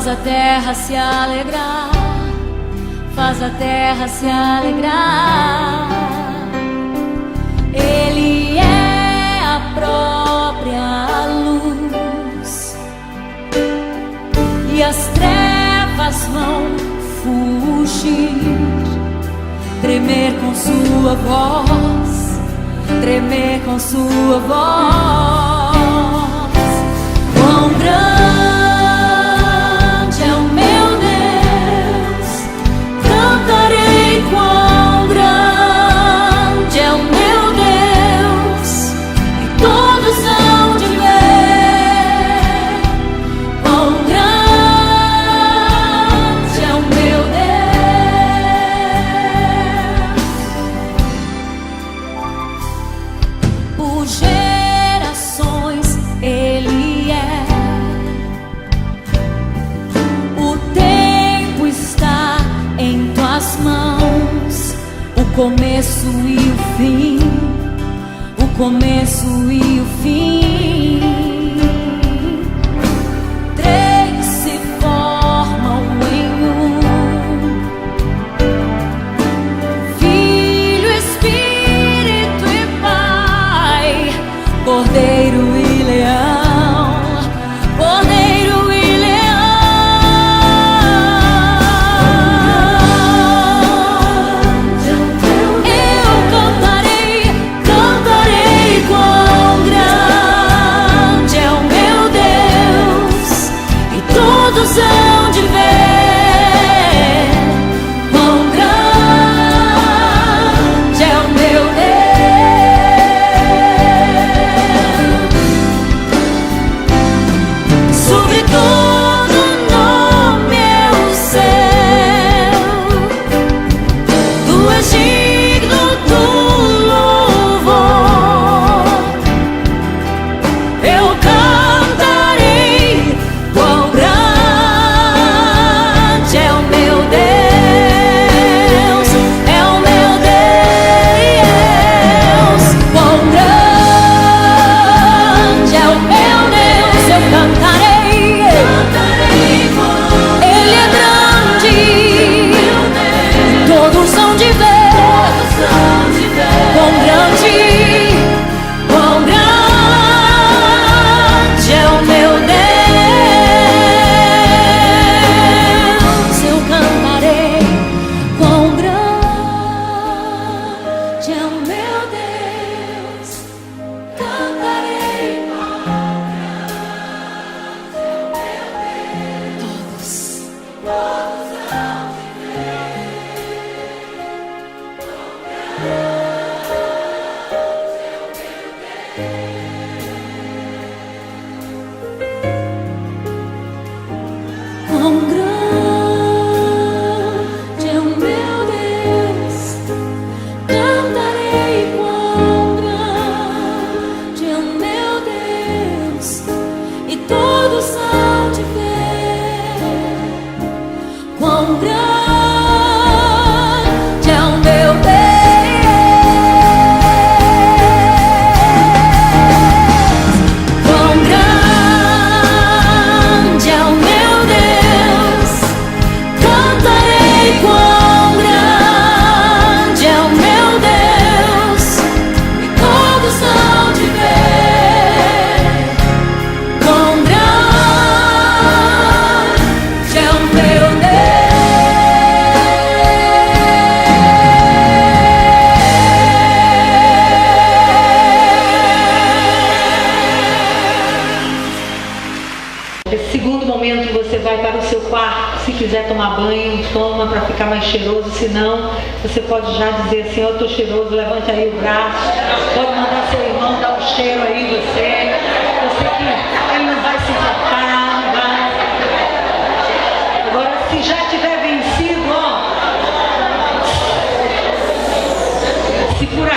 faz a terra se alegrar, faz a terra se alegrar. Ele é a própria luz e as trevas vão fugir, tremer com sua voz, tremer com sua voz. Quão grande é o meu Deus, cantarei quão grande é o meu Deus, e todos hão de ver quão grande é o meu Deus. Por gerações Ele é, o tempo está em tuas mãos, o começo e o fim, o começo e o fim. Três se formam em um: Filho, Espírito e Pai, Cordeiro e Leão, Cordeiro e eu cantarei, cantarei quão grande é o meu Deus, e todos hão de ver quão grande é o meu Deus. Sobre todo nome é o céu, tu és digno do louvor. Eu cantarei quão grande é o meu Deus, é o meu Deus. Quão grande é o meu Deus, eu cantarei, Ele é grande, todos são de ver quão grande é o meu Deus. Eu cantarei quão grande é o meu Deus, cantarei quão grande é o meu Deus. Todos hão de quão grande é o meu Deus, cantarei quão grande é o meu Deus, e todos hão de ver quão grande é o meu Deus. Quão grande é o meu Deus, cantarei quão grande é o meu Deus, e todos hão de ver quão grande é o meu Deus. Esse segundo momento você vai para o seu quarto. Se quiser tomar banho, toma para ficar mais cheiroso. Se não, você pode já dizer assim: eu estou cheiroso, levante aí o braço. Pode mandar seu irmão dar um cheiro aí, você. Eu sei que ele não vai se importar, não vai. Agora, se já tiver vencido, ó, se por